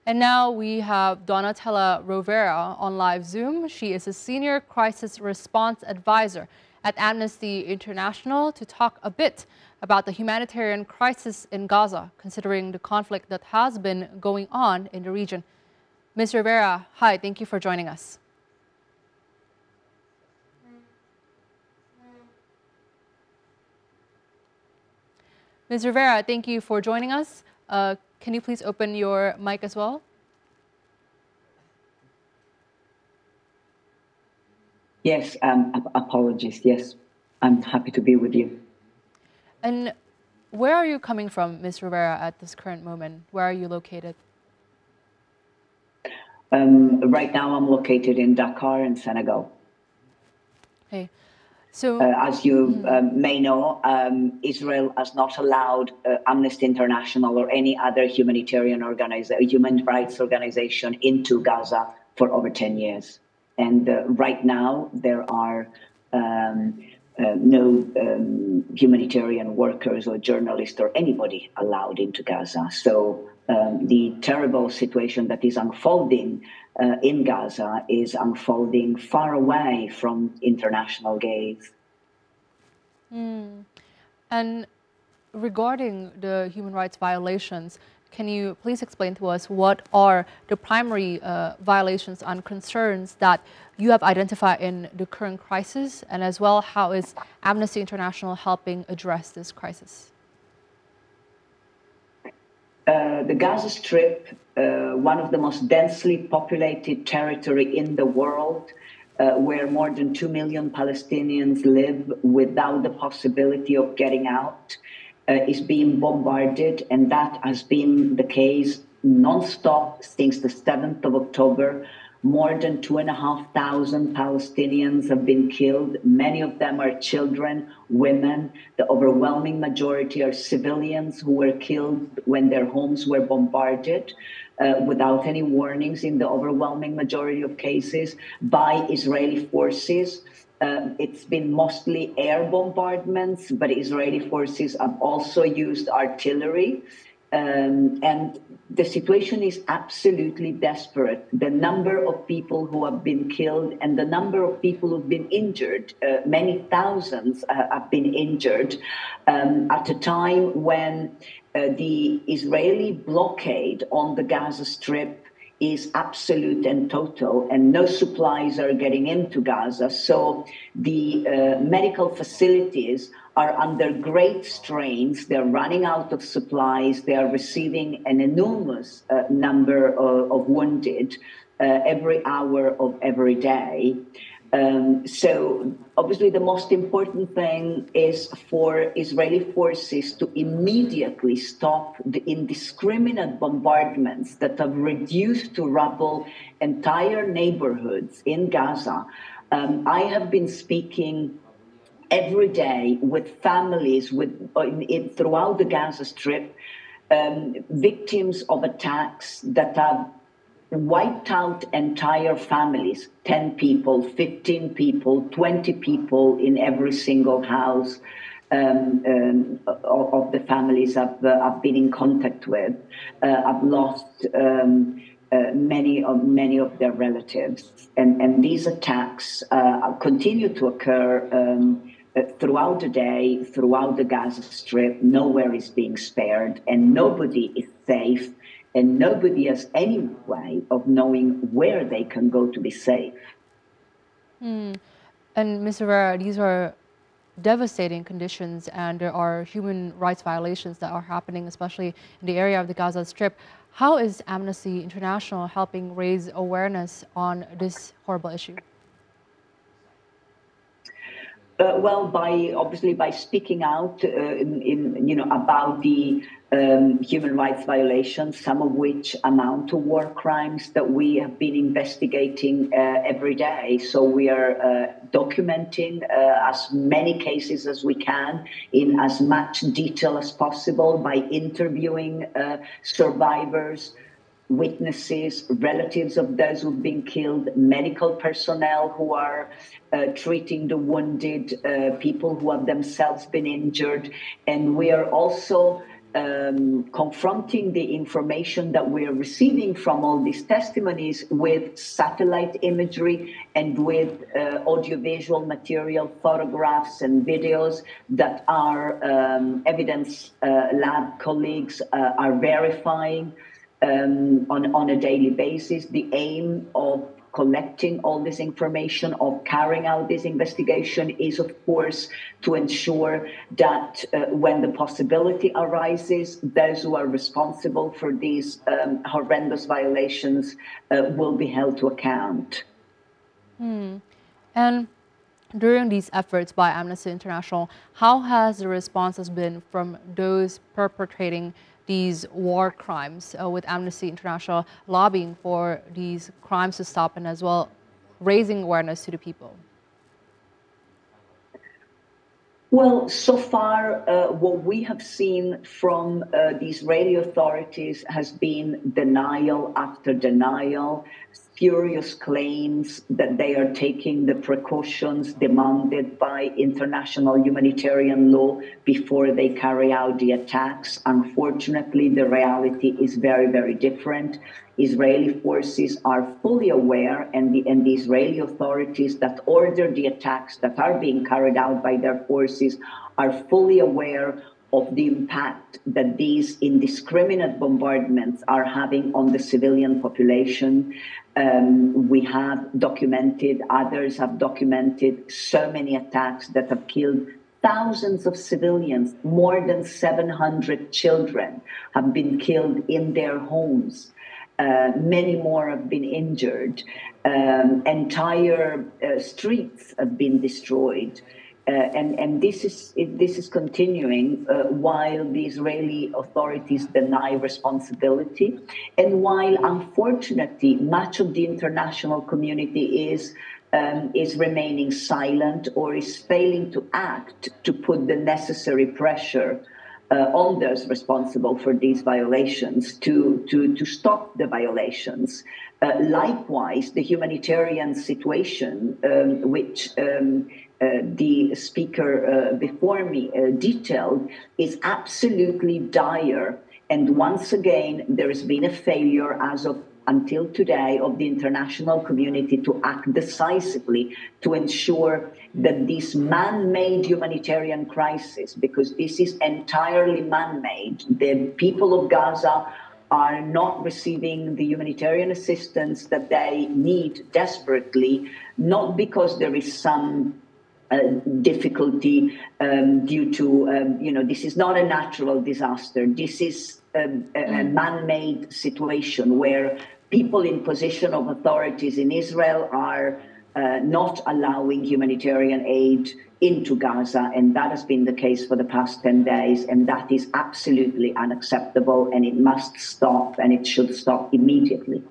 And now we have Donatella Rovera on live Zoom. She is a senior crisis response advisor at Amnesty International to talk a bit about the humanitarian crisis in Gaza, considering the conflict that has been going on in the region. Ms. Rivera, hi, thank you for joining us. Ms. Rivera, thank you for joining us. Can you please open your mic as well? Yes, apologies. Yes, I'm happy to be with you. And where are you coming from, Ms. Rivera, at this current moment? Where are you located? Right now, I'm located in Dakar in Senegal. Okay. So, as you may know, Israel has not allowed Amnesty International or any other human rights organization into Gaza for over 10 years. And right now, there are no humanitarian workers or journalists or anybody allowed into Gaza. So the terrible situation that is unfolding in Gaza is unfolding far away from international gaze. And regarding the human rights violations, can you please explain to us what are the primary violations and concerns that you have identified in the current crisis, and as well, how is Amnesty International helping address this crisis? The Gaza Strip, one of the most densely populated territory in the world, where more than 2 million Palestinians live without the possibility of getting out, is being bombarded, and that has been the case non-stop since the 7th of October. More than 2,500 Palestinians have been killed. Many of them are children, women. The overwhelming majority are civilians who were killed when their homes were bombarded without any warnings in the overwhelming majority of cases by Israeli forces. It's been mostly air bombardments, but Israeli forces have also used artillery. And the situation is absolutely desperate. The number of people who have been killed and the number of people who've been injured, many thousands have been injured at a time when the Israeli blockade on the Gaza Strip is absolute and total, and no supplies are getting into Gaza. So the medical facilities are under great strains. They're running out of supplies. They are receiving an enormous number of wounded every hour of every day. So obviously the most important thing is for Israeli forces to immediately stop the indiscriminate bombardments that have reduced to rubble entire neighborhoods in Gaza. I have been speaking every day with families throughout the Gaza Strip, victims of attacks that have wiped out entire families, 10 people, 15 people, 20 people in every single house of the families I've been in contact with. I've lost many of their relatives. And these attacks continue to occur throughout the day, throughout the Gaza Strip. Nowhere is being spared, and nobody is safe. And nobody has any way of knowing where they can go to be safe. And Ms. Rivera, these are devastating conditions, and there are human rights violations that are happening, especially in the area of the Gaza Strip. How is Amnesty International helping raise awareness on this horrible issue? Well, obviously by speaking out about the human rights violations, some of which amount to war crimes that we have been investigating every day. So we are documenting as many cases as we can in as much detail as possible by interviewing survivors, witnesses, relatives of those who've been killed, medical personnel who are treating the wounded, people who have themselves been injured. And we are also confronting the information that we're receiving from all these testimonies with satellite imagery and with audiovisual material, photographs and videos that our evidence lab colleagues are verifying on a daily basis. The aim of collecting all this information, of carrying out this investigation, is of course to ensure that when the possibility arises, those who are responsible for these horrendous violations will be held to account. And during these efforts by Amnesty International, how has the responses been from those perpetrating these war crimes, with Amnesty International lobbying for these crimes to stop and as well raising awareness to the people? Well, so far, what we have seen from the Israeli authorities has been denial after denial, spurious claims that they are taking the precautions demanded by international humanitarian law before they carry out the attacks. Unfortunately, the reality is very, very different. Israeli forces are fully aware, and the Israeli authorities that order the attacks that are being carried out by their forces are fully aware of the impact that these indiscriminate bombardments are having on the civilian population. We have documented, others have documented so many attacks that have killed thousands of civilians. More than 700 children have been killed in their homes. Many more have been injured. Entire streets have been destroyed. And this is continuing while the Israeli authorities deny responsibility, and while, unfortunately, much of the international community is remaining silent or is failing to act to put the necessary pressure on those responsible for these violations to stop the violations. Likewise, the humanitarian situation, which the speaker before me detailed, is absolutely dire. And once again, there has been a failure as of until today of the international community to act decisively to ensure that this man-made humanitarian crisis, because this is entirely man-made, the people of Gaza are not receiving the humanitarian assistance that they need desperately, not because there is some difficulty due to, this is not a natural disaster. This is a man-made situation where people in position of authorities in Israel are not allowing humanitarian aid into Gaza, and that has been the case for the past 10 days, and that is absolutely unacceptable, and it must stop, and it should stop immediately.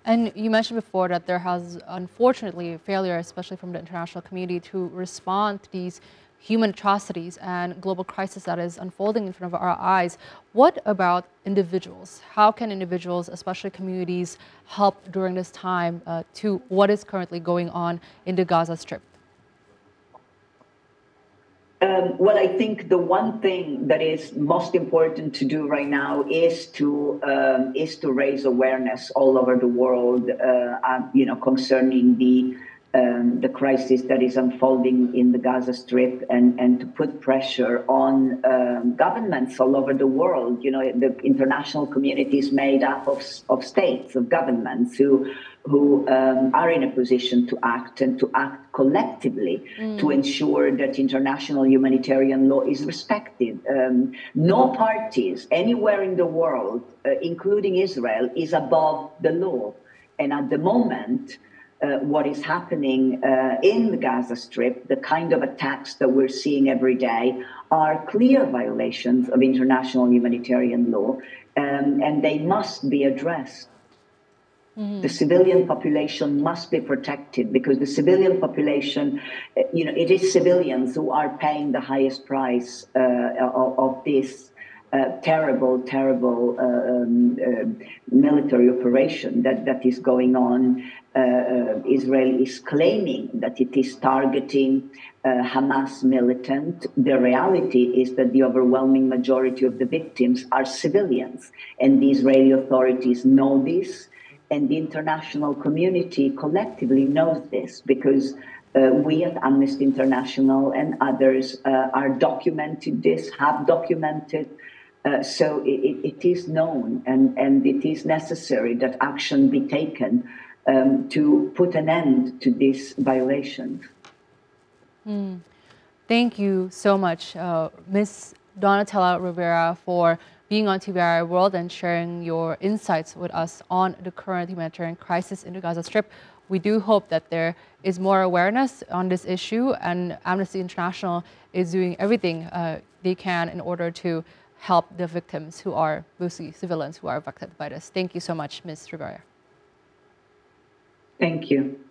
And you mentioned before that there has, unfortunately, a failure, especially from the international community, to respond to these human atrocities and global crisis that is unfolding in front of our eyes. What about individuals? How can individuals, especially communities, help during this time to what is currently going on in the Gaza Strip? Well, I think the one thing that is most important to do right now is to raise awareness all over the world, concerning the crisis that is unfolding in the Gaza Strip, and to put pressure on governments all over the world. The international community is made up of states, of governments who are in a position to act and to act collectively to ensure that international humanitarian law is respected. No parties anywhere in the world, including Israel, is above the law. And at the moment, what is happening in the Gaza Strip, the kind of attacks that we're seeing every day, are clear violations of international humanitarian law, and they must be addressed. The civilian population must be protected, because the civilian population, it is civilians who are paying the highest price of this terrible, terrible military operation that is going on. Israel is claiming that it is targeting Hamas militant. The reality is that the overwhelming majority of the victims are civilians, and the Israeli authorities know this, and the international community collectively knows this, because we at Amnesty International and others are documenting this, have documented. So it is known, and it is necessary that action be taken to put an end to these violations. Thank you so much, Ms. Donatella Rivera, for being on TVI World and sharing your insights with us on the current humanitarian crisis in the Gaza Strip. We do hope that there is more awareness on this issue, and Amnesty International is doing everything they can in order to help the victims, who are mostly civilians who are affected by this. Thank you so much, Ms. Rivera. Thank you.